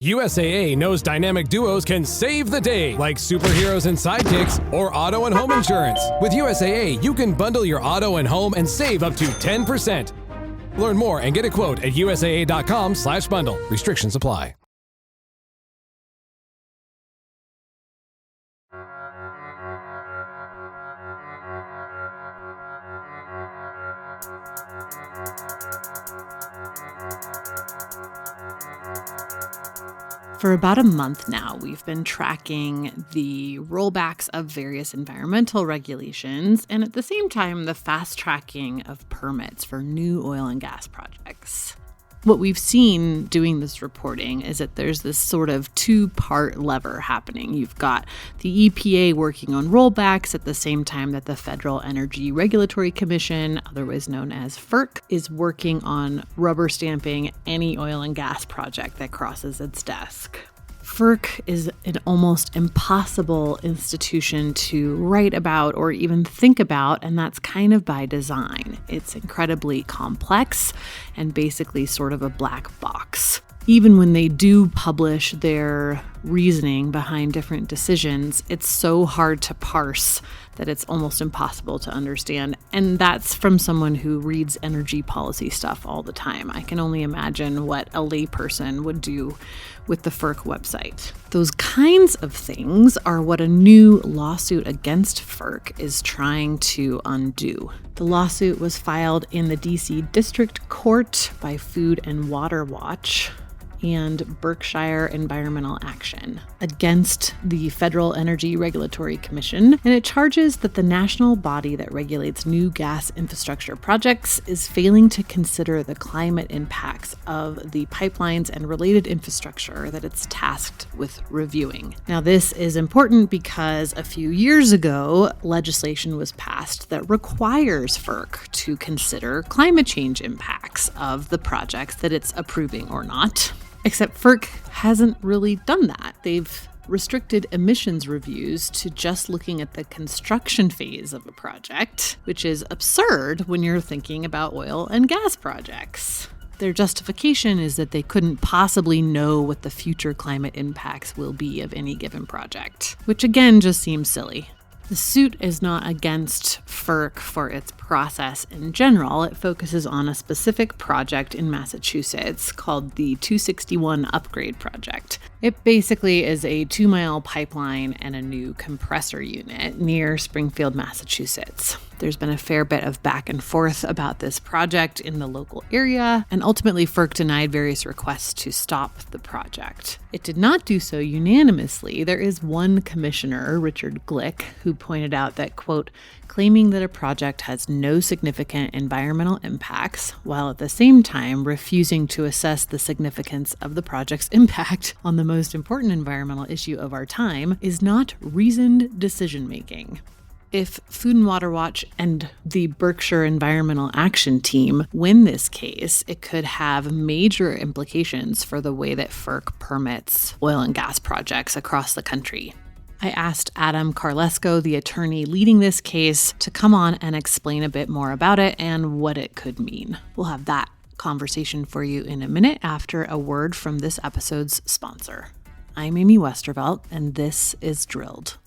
USAA knows dynamic duos can save the day, like superheroes and sidekicks or auto and home insurance. With USAA, you can bundle your auto and home and save up to 10%. Learn more and get a quote at usaa.com/bundle. Restrictions apply. For about a month now, we've been tracking the rollbacks of various environmental regulations and at the same time, the fast tracking of permits for new oil and gas projects. What we've seen doing this reporting is that there's this sort of two-part lever happening. You've got the EPA working on rollbacks at the same time that the Federal Energy Regulatory Commission, otherwise known as FERC, is working on rubber stamping any oil and gas project that crosses its desk. FERC is an almost impossible institution to write about or even think about, and that's kind of by design. It's incredibly complex and basically sort of a black box. Even when they do publish their reasoning behind different decisions, it's so hard to parse that it's almost impossible to understand. And that's from someone who reads energy policy stuff all the time. I can only imagine what a layperson would do with the FERC website. Those kinds of things are what a new lawsuit against FERC is trying to undo. The lawsuit was filed in the DC District Court by Food and Water Watch and Berkshire Environmental Action against the Federal Energy Regulatory Commission, and it charges that the national body that regulates new gas infrastructure projects is failing to consider the climate impacts of the pipelines and related infrastructure that it's tasked with reviewing. Now, this is important because a few years ago, legislation was passed that requires FERC to consider climate change impacts of the projects that it's approving or not. Except FERC hasn't really done that. They've restricted emissions reviews to just looking at the construction phase of a project, which is absurd when you're thinking about oil and gas projects. Their justification is that they couldn't possibly know what the future climate impacts will be of any given project, which again just seems silly. The suit is not against FERC for its process in general. It focuses on a specific project in Massachusetts called the 261 Upgrade Project. It basically is a 2-mile pipeline and a new compressor unit near Springfield, Massachusetts. There's been a fair bit of back and forth about this project in the local area, and ultimately FERC denied various requests to stop the project. It did not do so unanimously. There is one commissioner, Richard Glick, who pointed out that, quote, claiming that a project has no significant environmental impacts, while at the same time refusing to assess the significance of the project's impact on the most important environmental issue of our time, is not reasoned decision-making. If Food and Water Watch and the Berkshire Environmental Action Team win this case, it could have major implications for the way that FERC permits oil and gas projects across the country. I asked Adam Carlesco, the attorney leading this case, to come on and explain a bit more about it and what it could mean. We'll have that conversation for you in a minute after a word from this episode's sponsor. I'm Amy Westervelt, and this is Drilled.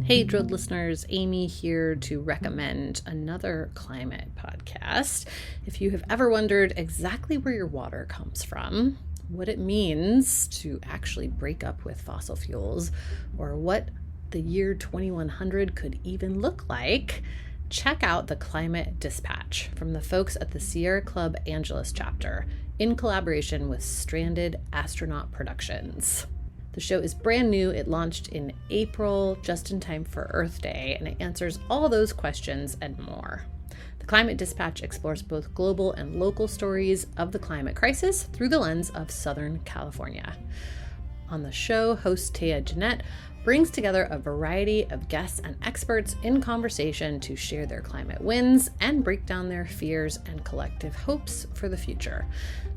Hey, Drilled listeners, Amy here to recommend another climate podcast. If you have ever wondered exactly where your water comes from, what it means to actually break up with fossil fuels, or what the year 2100 could even look like, check out the Climate Dispatch from the folks at the Sierra Club Angeles chapter in collaboration with Stranded Astronaut Productions. The show is brand new. It launched in April, just in time for Earth Day, and it answers all those questions and more. The Climate Dispatch explores both global and local stories of the climate crisis through the lens of Southern California. On the show, host Taya Jeanette brings together a variety of guests and experts in conversation to share their climate wins and break down their fears and collective hopes for the future.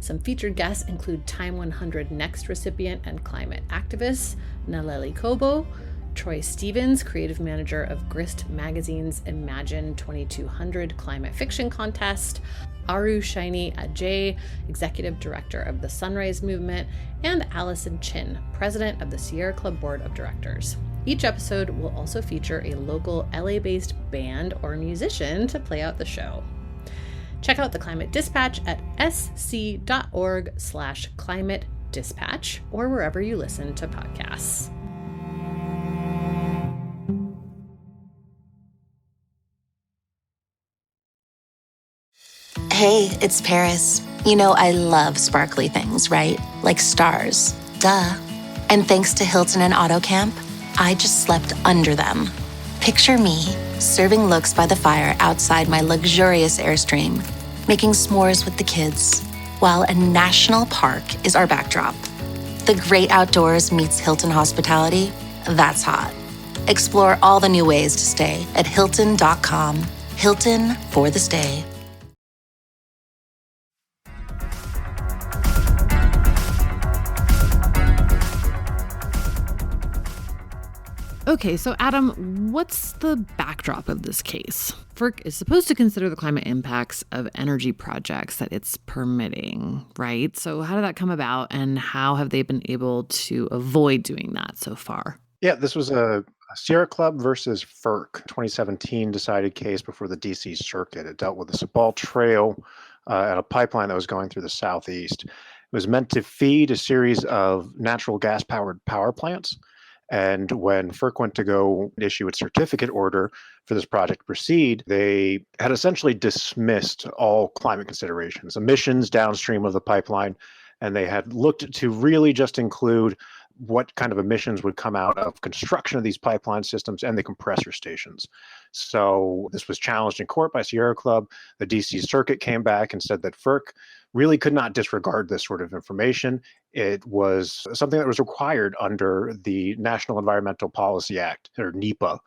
Some featured guests include Time 100 Next recipient and climate activist Naleli Kobo, Troy Stevens, creative manager of Grist Magazine's Imagine 2200 Climate Fiction Contest, Aru Shaini Ajay, executive director of the Sunrise Movement, and Allison Chin, president of the Sierra Club Board of Directors. Each episode will also feature a local LA-based band or musician to play out the show. Check out the Climate Dispatch at sc.org/climate dispatch or wherever you listen to podcasts. Hey, it's Paris. You know I love sparkly things, right? Like stars. Duh. And thanks to Hilton and AutoCamp, I just slept under them. Picture me, serving looks by the fire outside my luxurious Airstream, making s'mores with the kids, while a national park is our backdrop. The great outdoors meets Hilton hospitality. That's hot. Explore all the new ways to stay at Hilton.com. Hilton for the stay. Okay, so Adam, what's the backdrop of this case? FERC is supposed to consider the climate impacts of energy projects that it's permitting, right? So how did that come about, and how have they been able to avoid doing that so far? Yeah, this was a Sierra Club versus FERC 2017 decided case before the DC Circuit. It dealt with the Sabal Trail and a pipeline that was going through the southeast. It was meant to feed a series of natural gas-powered power plants. And when FERC went to go issue its certificate order for this project to proceed, they had essentially dismissed all climate considerations, emissions downstream of the pipeline, and they had looked to really just include what kind of emissions would come out of construction of these pipeline systems and the compressor stations. So this was challenged in court by Sierra Club. The DC Circuit came back and said that FERC really could not disregard this sort of information. It was something that was required under the National Environmental Policy Act, or NEPA,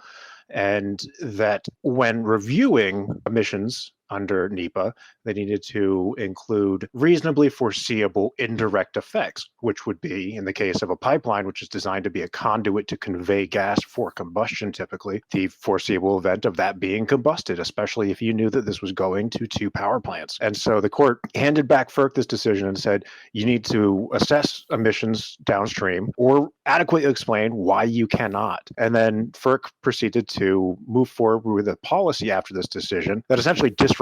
and that when reviewing emissions under NEPA, they needed to include reasonably foreseeable indirect effects, which would be, in the case of a pipeline, which is designed to be a conduit to convey gas for combustion, typically, the foreseeable event of that being combusted, especially if you knew that this was going to two power plants. And so the court handed back FERC this decision and said, you need to assess emissions downstream or adequately explain why you cannot. And then FERC proceeded to move forward with a policy after this decision that essentially disregarded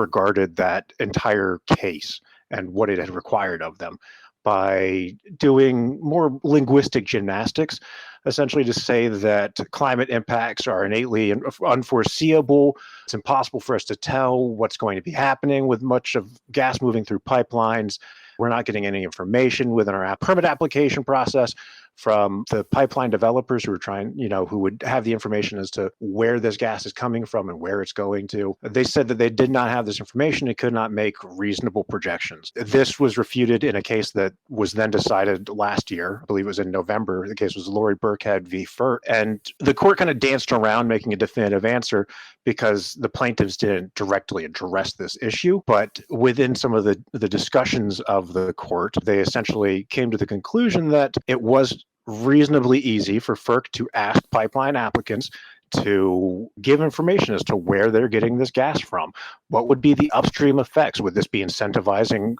that entire case and what it had required of them by doing more linguistic gymnastics, essentially to say that climate impacts are innately unforeseeable. It's impossible for us to tell what's going to be happening with much of gas moving through pipelines. We're not getting any information within our permit application process from the pipeline developers who are trying, who would have the information as to where this gas is coming from and where it's going to. They said that they did not have this information and could not make reasonable projections. This was refuted in a case that was then decided last year. I believe it was in November. The case was Lori Burkhead v. FERC. And the court kind of danced around making a definitive answer because the plaintiffs didn't directly address this issue. But within some of the discussions of the court, they essentially came to the conclusion that it was reasonably easy for FERC to ask pipeline applicants to give information as to where they're getting this gas from. What would be the upstream effects? Would this be incentivizing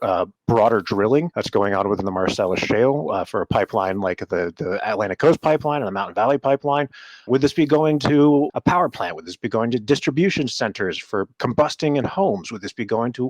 broader drilling that's going on within the Marcellus Shale for a pipeline like the Atlantic Coast Pipeline and the Mountain Valley Pipeline? Would this be going to a power plant? Would this be going to distribution centers for combusting in homes? Would this be going to,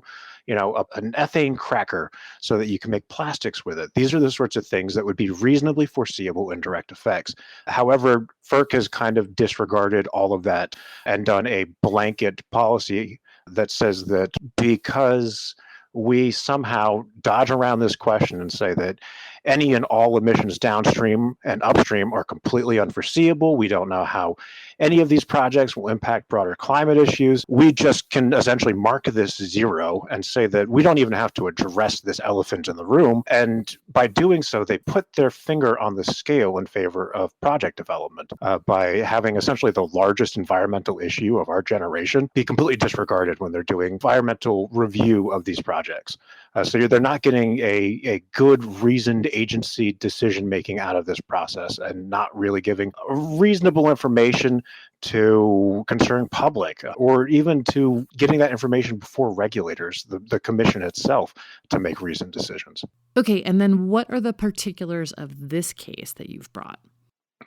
an ethane cracker so that you can make plastics with it? These are the sorts of things that would be reasonably foreseeable indirect effects. However, FERC has kind of disregarded all of that and done a blanket policy that says that because we somehow dodge around this question and say that Any and all emissions downstream and upstream are completely unforeseeable. We don't know how any of these projects will impact broader climate issues. We just can essentially mark this zero and say that we don't even have to address this elephant in the room. And by doing so, they put their finger on the scale in favor of project development by having essentially the largest environmental issue of our generation be completely disregarded when they're doing environmental review of these projects. So they're not getting a good reasoned agency decision making out of this process and not really giving reasonable information to concerned public or even to getting that information before regulators, the commission itself, to make reasoned decisions. Okay, and then what are the particulars of this case that you've brought?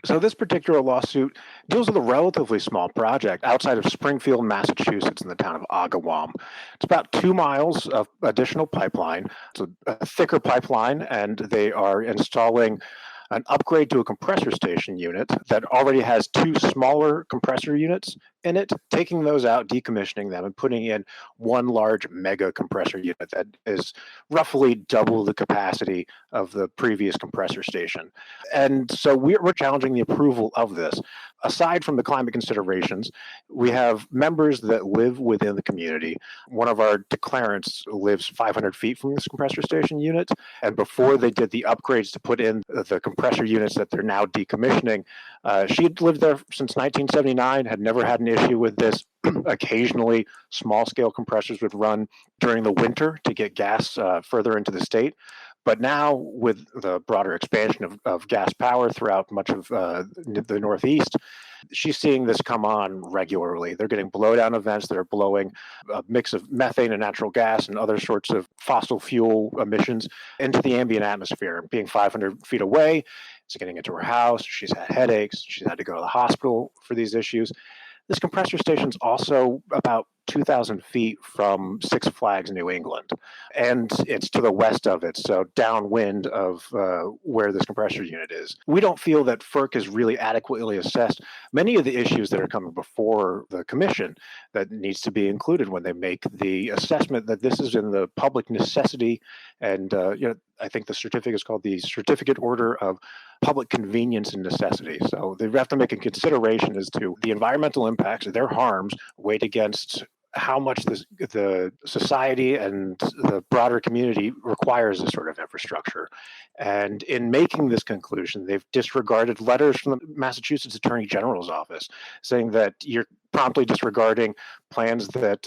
So this particular lawsuit deals with a relatively small project outside of Springfield, Massachusetts, in the town of Agawam. It's about 2 miles of additional pipeline. It's a thicker pipeline, and they are installing an upgrade to a compressor station unit that already has 2 smaller compressor units in it, taking those out, decommissioning them, and putting in one large mega compressor unit that is roughly double the capacity of the previous compressor station. And so we're challenging the approval of this. Aside from the climate considerations, we have members that live within the community. One of our declarants lives 500 feet from this compressor station unit, and before they did the upgrades to put in the compressor units that they're now decommissioning, she had lived there since 1979, had never had an issue with this. Occasionally, small-scale compressors would run during the winter to get gas further into the state. But now, with the broader expansion of gas power throughout much of the Northeast, she's seeing this come on regularly. They're getting blowdown events that are blowing a mix of methane and natural gas and other sorts of fossil fuel emissions into the ambient atmosphere. Being 500 feet away, it's getting into her house. She's had headaches. She's had to go to the hospital for these issues. This compressor station's also about 2,000 feet from Six Flags New England, and it's to the west of it, so downwind of where this compressor unit is. We don't feel that FERC has really adequately assessed many of the issues that are coming before the commission that needs to be included when they make the assessment that this is in the public necessity. And I think the certificate is called the Certificate Order of Public Convenience and Necessity. So they have to make a consideration as to the environmental impacts, their harms, weighed against how much the society and the broader community requires this sort of infrastructure. And in making this conclusion, they've disregarded letters from the Massachusetts Attorney General's office saying that you're promptly disregarding plans that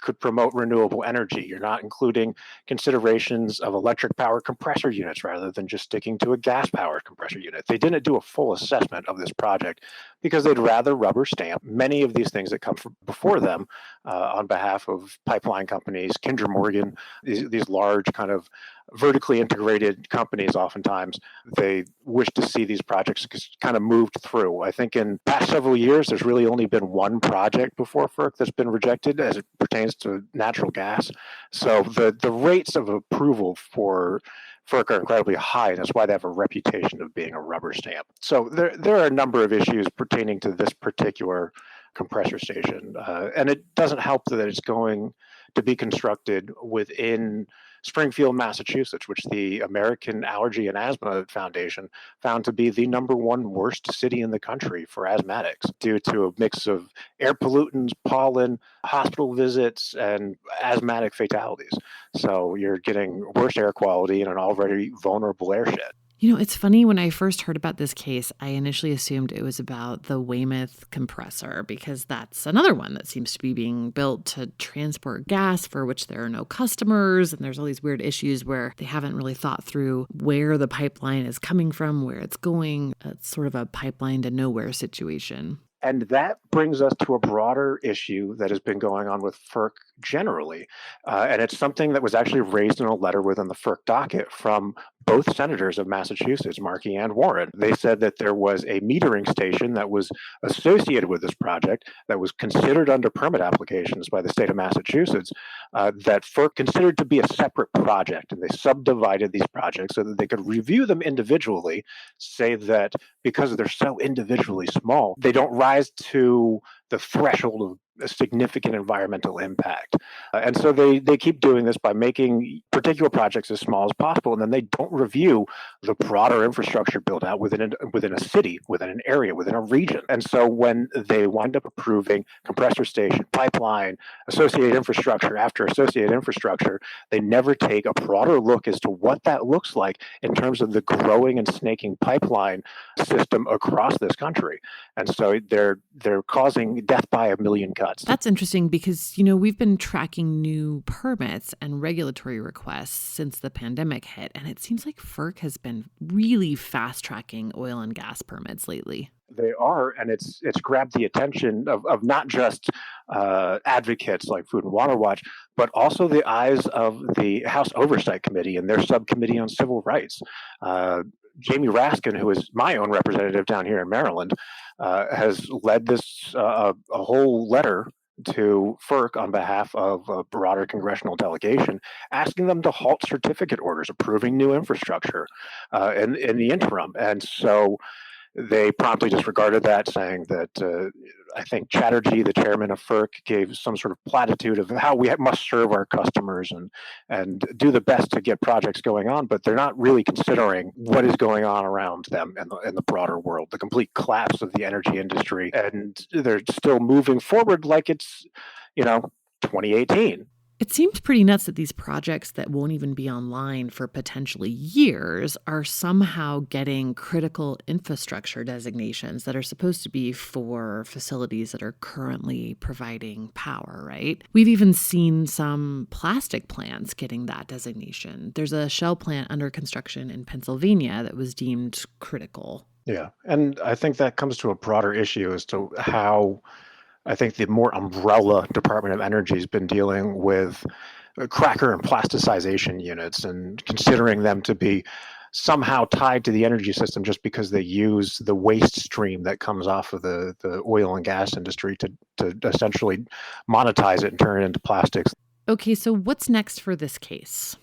could promote renewable energy. You're not including considerations of electric power compressor units rather than just sticking to a gas powered compressor unit. They didn't do a full assessment of this project because they'd rather rubber stamp many of these things that come before them on behalf of pipeline companies, Kinder Morgan, these large kind of vertically integrated companies. Oftentimes they wish to see these projects kind of moved through. I think in past several years, there's really only been one project before FERC that's been rejected as it pertains to natural gas. So the rates of approval for FERC are incredibly high, and that's why they have a reputation of being a rubber stamp. So there are a number of issues pertaining to this particular compressor station, and it doesn't help that it's going to be constructed within Springfield, Massachusetts, which the American Allergy and Asthma Foundation found to be the #1 worst city in the country for asthmatics due to a mix of air pollutants, pollen, hospital visits, and asthmatic fatalities. So you're getting worse air quality in an already vulnerable airshed. You know, it's funny, when I first heard about this case, I initially assumed it was about the Weymouth compressor, because that's another one that seems to be being built to transport gas for which there are no customers. And there's all these weird issues where they haven't really thought through where the pipeline is coming from, where it's going. It's sort of a pipeline to nowhere situation. And that brings us to a broader issue that has been going on with FERC generally. And it's something that was actually raised in a letter within the FERC docket from both senators of Massachusetts, Markey and Warren. They said that there was a metering station that was associated with this project that was considered under permit applications by the state of Massachusetts that FERC considered to be a separate project. And they subdivided these projects so that they could review them individually, say that because they're so individually small, they don't rise to the threshold of a significant environmental impact. And so they keep doing this by making particular projects as small as possible, and then they don't review the broader infrastructure built out within a city, within an area, within a region. And so when they wind up approving compressor station, pipeline, associated infrastructure after associated infrastructure, they never take a broader look as to what that looks like in terms of the growing and snaking pipeline system across this country. And so they're causing death by a million cuts. That's interesting because, we've been tracking new permits and regulatory requests since the pandemic hit, and it seems like FERC has been really fast tracking oil and gas permits lately. They are, and it's grabbed the attention of not just advocates like Food and Water Watch, but also the eyes of the House Oversight Committee and their subcommittee on civil rights. Jamie Raskin, who is my own representative down here in Maryland, has led this a whole letter to FERC on behalf of a broader congressional delegation, asking them to halt certificate orders approving new infrastructure in the interim. And so they promptly disregarded that, saying that I think Chatterjee, the chairman of FERC, gave some sort of platitude of how we must serve our customers and do the best to get projects going on, but they're not really considering what is going on around them in the broader world, the complete collapse of the energy industry, and they're still moving forward like it's 2018. It seems pretty nuts that these projects that won't even be online for potentially years are somehow getting critical infrastructure designations that are supposed to be for facilities that are currently providing power, right? We've even seen some plastic plants getting that designation. There's a Shell plant under construction in Pennsylvania that was deemed critical. Yeah, and I think that comes to a broader issue as to how I think the more umbrella Department of Energy has been dealing with cracker and plasticization units and considering them to be somehow tied to the energy system just because they use the waste stream that comes off of the oil and gas industry to essentially monetize it and turn it into plastics. Okay, so what's next for this case?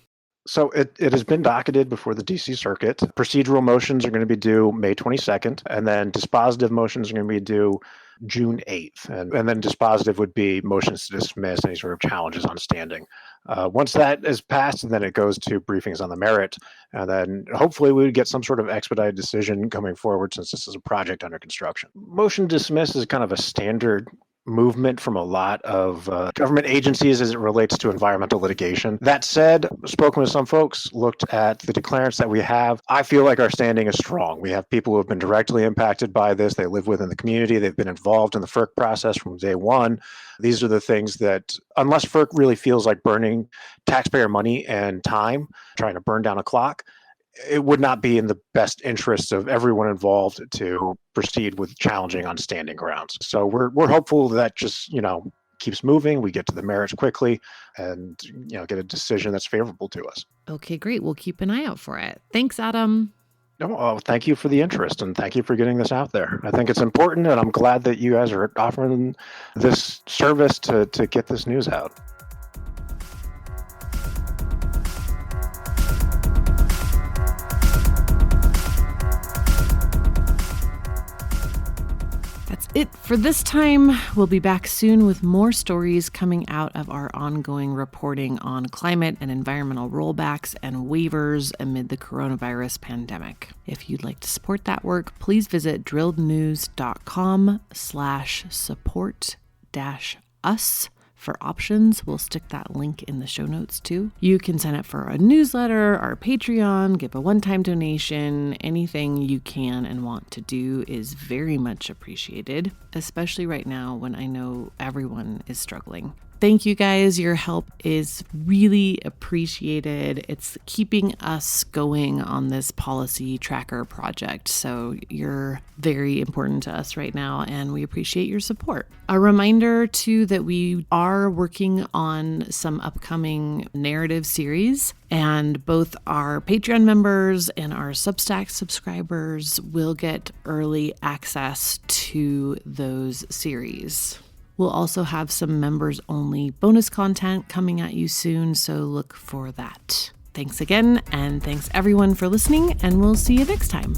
So it has been docketed before the DC Circuit. Procedural motions are going to be due May 22nd, and then dispositive motions are going to be due June 8th. And then dispositive would be motions to dismiss any sort of challenges on standing. Once that is passed, and then it goes to briefings on the merit, and then hopefully we would get some sort of expedited decision coming forward since this is a project under construction. Motion to dismiss is kind of a standard movement from a lot of government agencies as it relates to environmental litigation. That said, spoken with some folks, looked at the declarants that we have. I feel like our standing is strong. We have people who have been directly impacted by this. They live within the community. They've been involved in the FERC process from day one. These are the things that, unless FERC really feels like burning taxpayer money and time, trying to burn down a clock, it would not be in the best interests of everyone involved to proceed with challenging on standing grounds. So we're hopeful that just, keeps moving. We get to the merits quickly and, get a decision that's favorable to us. Okay, great. We'll keep an eye out for it. Thanks, Adam. No, thank you for the interest and thank you for getting this out there. I think it's important and I'm glad that you guys are offering this service to get this news out. That's it for this time. We'll be back soon with more stories coming out of our ongoing reporting on climate and environmental rollbacks and waivers amid the coronavirus pandemic. If you'd like to support that work, please visit drillednews.com/support-us. For options, we'll stick that link in the show notes too. You can sign up for a newsletter, our Patreon, give a one-time donation. Anything you can and want to do is very much appreciated, especially right now when I know everyone is struggling. Thank you guys. Your help is really appreciated. It's keeping us going on this policy tracker project. So you're very important to us right now, and we appreciate your support. A reminder, too, that we are working on some upcoming narrative series, and both our Patreon members and our Substack subscribers will get early access to those series. We'll also have some members-only bonus content coming at you soon, so look for that. Thanks again, and thanks everyone for listening, and we'll see you next time.